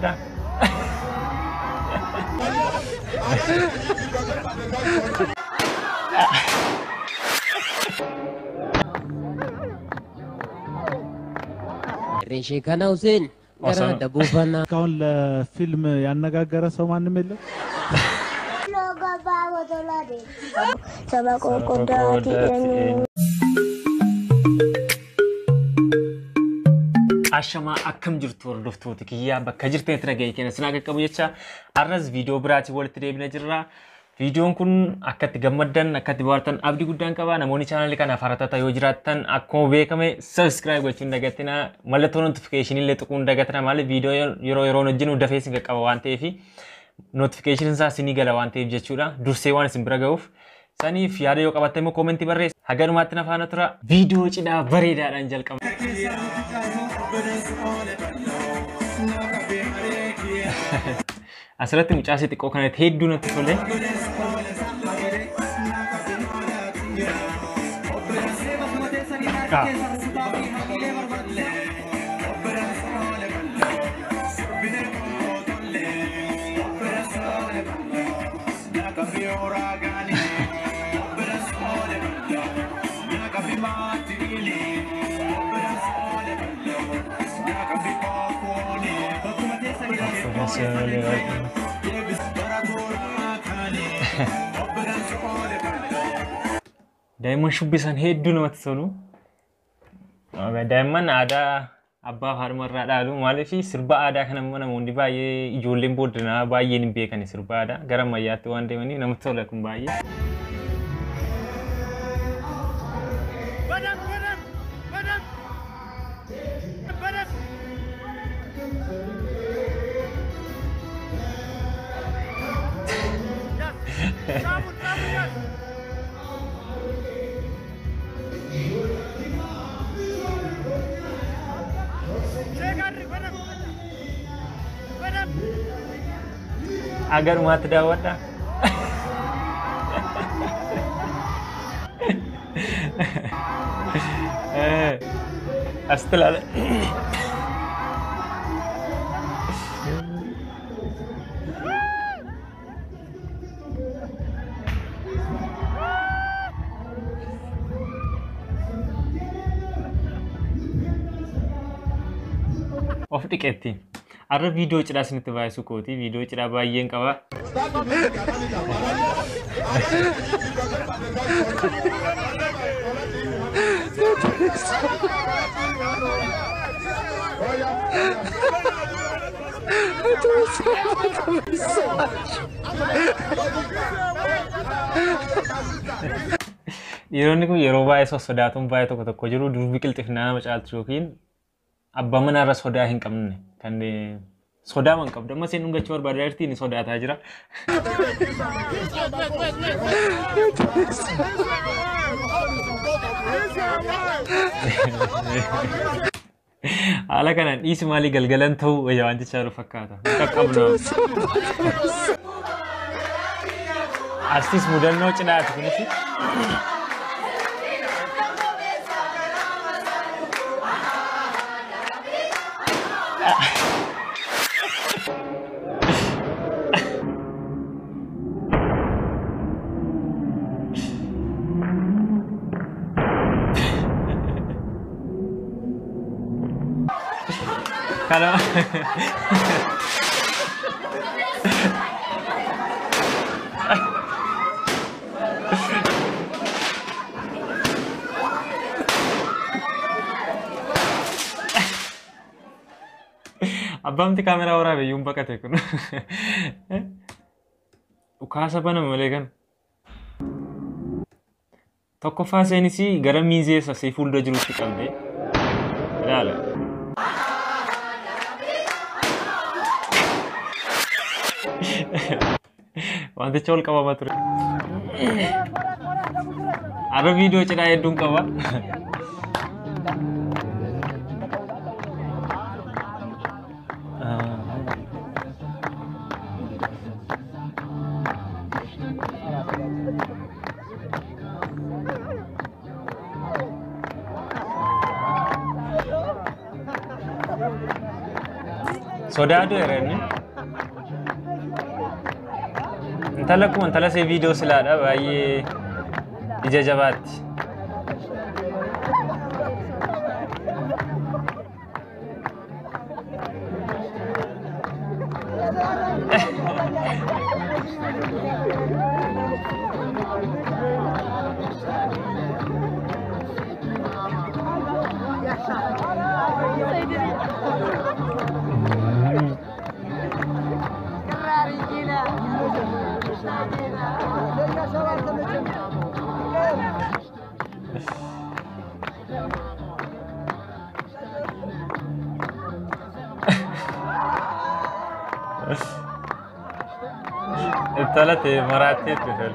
daawwadha. ريشي كان حسين قرأ دبوفنا كون الفيلم ያነጋገረ ሰው ማንም የለም Ashama akkam jirtu hordoftoota kiyyaa bakka jirtanitti nagahee kenna sinaa qaqqabu jecha arras viidiyoo biraatii walitti deebina jirra. Viidiyoon kun akkatti gammaddan akkatti bohaartan abdii guddaan qaba. Namoonni chaanalii kana haaraa yoo jiraattan akkuma beekame subscribe gochuun dagatina mallattoo notification illee tuquun dagatina malee viidiyoo yeroo hojjennu dafee isin qaqqaba waan ta'eef notification isaa isinii gala waan ta'eef jechuudha. Dursee waan isin bira ga'uuf saniif yaada yoo qabatte immoo koomentii barreessi. Hagalumaatti na faana tura. Viidiyoo cidhaa bareedaadhaan jalqaba. Asirratti mucaasii xiqqoo kanatti hedduu natti tole. Daa'imman shubbisan hedduu namatti tolu. Daa'imman aadaa abbaa fi haadha irraa dhaalu maaliif sirba aadaa kana namoonni baay'ee ijoolleen booddinaa baay'een hin beekani sirba aadaa gara ammayyaatti waan deemaniif namatti tola kun baay'ee. Agar umat daawwadha. Astelaale. Of diketti. Arra video cidhaa isinitti baay'isuu kooti. Video cidhaa baay'een qaba. Yeroonni kun yeroo baay'ee sodaatuun baay'ee tokko jiru durbi qilxifnaa nama caaltu yookiin abbaa manaa irra sodaa hin qabne kan sodaa man qabdu amma seen dhungachuu barbaada jirti ni sodaataa jira. Haala kanaan dhiisi maalii galgalan ta'uu wayyaa wanti chaalu fakkaata. Qaqqabna. Artiist mudannoo cidhaati kunis. Kalau Abang ti kamera orang be yung bakat ekun. Ukasa pa naman kan. Tokko fase ni si gara mize sa si full dojru si kambe. Dale. Wanti chol kawa matur. Ada video cina edung kawa. Sodaadu erani. Intala kun intala se video silaadha baay'ee ija jabaatti. الثلاثة مراتب مثل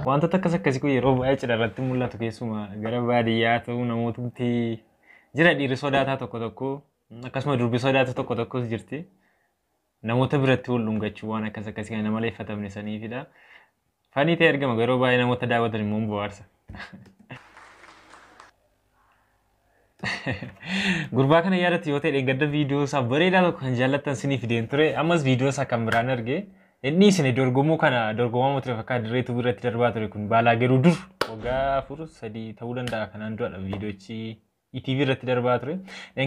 وانت تكسكسي كوي روب ايش درت مولات كيسوما غير باديات ونموتمتي جرا دي رسوداتا توكو akkasuma durbi sodaatu tokko tokkos jirti namoota biratti hulluungachu waan akkasakkas kana malee fatamne saniifidha fanii ta'e argama garuu baay'ee namoota daawwatan immoo bohaarsa gurbaa kana yaadatti yoo ta'e gadda viidiyoo isaa bareedaa tokko kan jaallattan siniif fideen ture ammas viidiyoo isaa kan biraan arge inni isin dorgomuu kana dorgomaa motora fakkaata dirreetu biratti darbaa ture kun baalaa garuu dur waggaa 4-3 ta'uu danda'a kanaan du'adha viidiyoochi ETV irratti darbaa ture.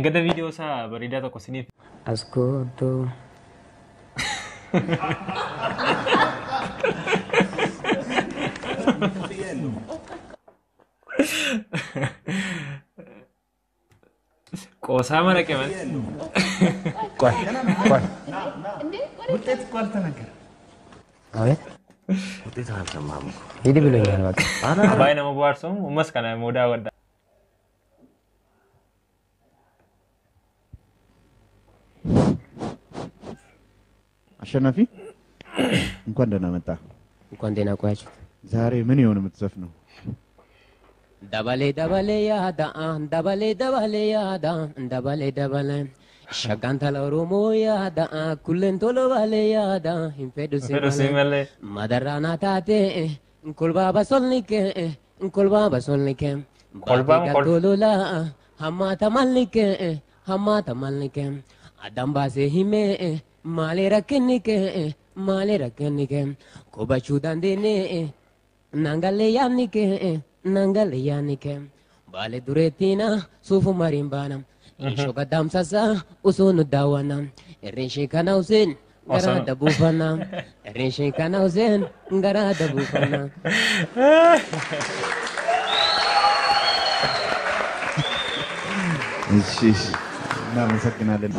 Gadda viidiyoo isaa bareedaa tokko siniif. Ascolto. Qoosaa mana qaban. Cuál. ውጤት እኮ አልተነገረም። አቤት ውጤት አልሰማም እኮ ሂድ ብሎኛል። በቃ Baay'ee nama bohaarsu ammas kana immoo daawwadha. አሸናፊ እንኳን ደህና መጣ። እንኳን ደህና ቆያችሁ። ዛሬ ምን ይሆን የምትዘፍነው? ደበሌ ደበሌ ያዳ ደበሌ ደበሌ ያዳ ደበሌ ደበሌ ሸጋንታላ ኦሮሞ ያዳ ኩለን ቶሎ ባሌ ያዳ ሂንፌዱ ሲመለ ማደራና ታቴ እንኮልባ በሶልኒኬ ቶሎላ ሀማታ ማልኒኬ አዳምባሴ ሂሜ Male rakkenike kobachu dandene nangale yanike bale duretina sufu marimbana isho kadam sasa usunu dawana ereshe kana usen garada bufana ereshe kana usen garada bufana እሺ እናመሰግናለን።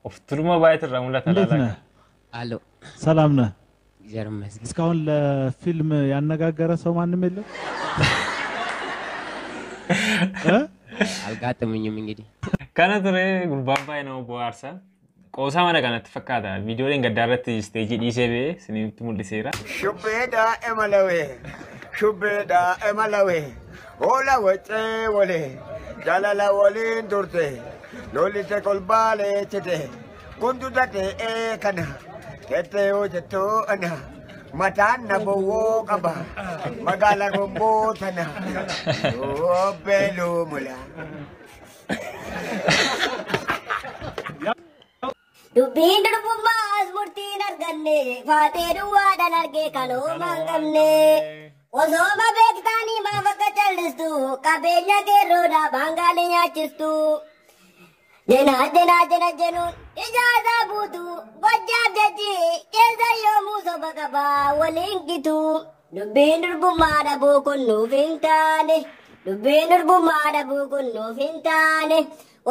Ofturuma baay'ee irraa mul'ata እንዴት laala. ነህ? አሎ ሰላም ነህ? እግዚአብሔር ይመስገን። እስካሁን ለፊልም ያነጋገረ ሰው ማንም የለም? አልጋጠመኝም እንግዲህ Kana ture gurbaan baay'ee nama bohaarsa. Qoosaa mana kanatti fakkaata. Viidiyooleen gaddaa irratti isteejii dhiisee ba'ee isinitti mul'iseera. Shubbeedha emalawe oola wacee wale jaalala waliin turte lolite kolbaalee cite kuntu ta'e kana kette hojjettoo ana mataan na bowwoo qaba magaala gomboo tana obbeeluu mula. Dubbiin durbummaas murtiin arganne faatee duwwaadhaan argee kaloo mangamne osooma beektaanii maaf akka callistu qabeenya keerroodha baangaalee nyaachistu jena jenuun ijaasaa buutu gojjaaf jechi keessa yoomuu soba qabaa waliin gitu dubbiin durbummaa dhabuu kun nuuf hin taane dubbiin durbummaa dhabuu kun nuuf hin taane.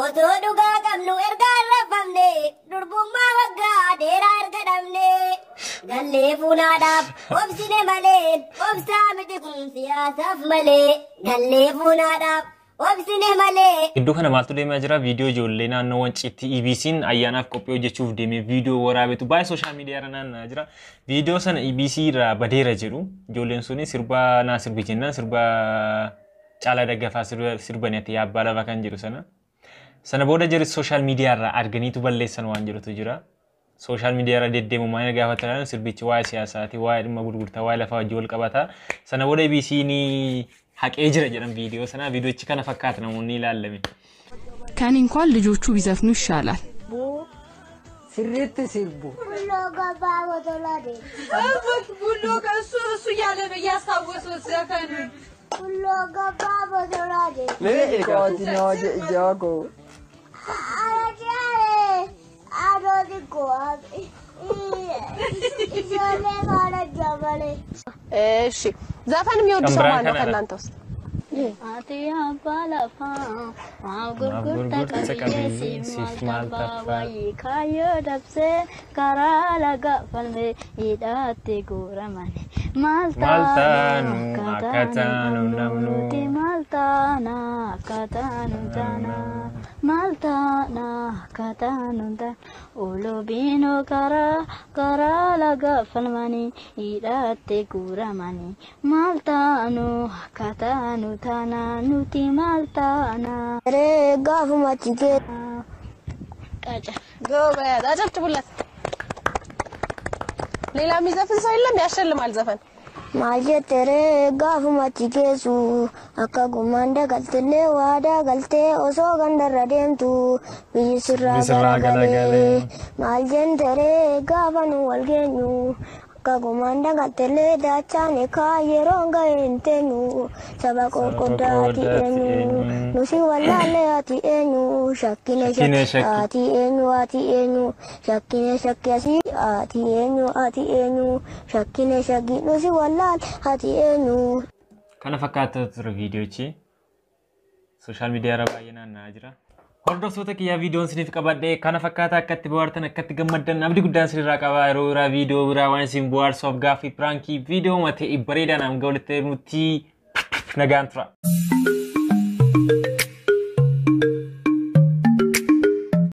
Osoo dhugaa qabnu ergaan rafamne durbummaa waggaa dheeraa erga dhabne gallee fuunaadhaaf obsine malee obsaa miti kun siyaasaaf malee gallee fuunaadhaaf obsine malee. Iddoo kana maaltu deemaa jira? Viidiyoo ijoollee naannoo Wanciitti EBC'n ayyaanaaf qophii hojjechuuf deemee viidiyoo waraabetu baay'ee sooshaal miidiyaa irra naanna'aa jira. Viidiyoo sana EBC irraa badeera jedhu ijoolleen suni sirba naa sirbi jennaan sirba Caalaa Daggafaa sirbanitti yaabbaa lafa kan jiru sana. Sana booda jiru social media irraa arganiitu balleessan waan jirutu jira. social media irra deddeemu maal gaafatan sirbichi waa'ee siyaasaati waa'ee dhimma gurgurtaa waa'ee lafaa wajjin wal qabata sana booda ABC ni haqee jira jedhan viidiyoo sana viidiyoochi kana fakkaata namoonni ilaalame kan inkwal ልጆቹ ቢዘፍኑ ይሻላል ስሪት ሲርቡ ሁሉ ገባው ተላደ ሁሉ ከሱ ያለ ነው ያስታወሰው ዘፈኑ ሁሉ ገባው ተላደ ለኢኮቲ ነው ጆጎ አራጃሬ አዶዲኮ ኢጆሌ ካረጃበለ እሺ ዘፈን የሚወድ ሰው ማን ነው ከእናንተ ውስጥ አቲያ ባላፋ አጉርጉርታ ቀቢሲ ማልታ ዋይ ካዮ ደብሴ ካራላጋ ፈልሜ ይዳቴ ጎረማኔ ማልታኑ አካታኑ ናምኑ ማልታና አካታኑ ዳና ማልታና አካታኑ ዳና ኦሎቢኖ ካራላጋ ፈልማኔ ይዳቴ ጎረማኔ ማልታኑ አካታኑ ታና ኑቲ ማልታና ረጋፍ ማጭጌ ቃጫ ጎበዝ አጨብጭቡለት ሌላ የሚዘፍን ሰው የለም ያሸልማል ዘፈን ማጀት ረጋፍ ማጭጌሱ አካ ጉማንደ ገልትሌ ዋዳ ገልቴ ኦሶ ገንደረ ደምቱ ቢስራ ገለገለ ማጀን ረጋፈኑ ወልገኙ Kagumanda gatele dachane kayeronga entenu sabako kodati enu nusi walale ati enu shakine ati enu shakine shakyasi ati enu shakine shagi nusi walale ati enu kana fakkaata ture viidiyoochi social media irra baay'inaan jira hordoftoota kiyyaa viidiyoon isiniif qabadhe kana fakkaata akkatti bohaartan akkatti gammaddan abdii guddaan isinirraa qaba yeroo biraa viidiyoo biraa waan isin bohaarsuuf gaaffii pirankii viidiyoo matee bareedaan hanga walitti nuti nagaan tura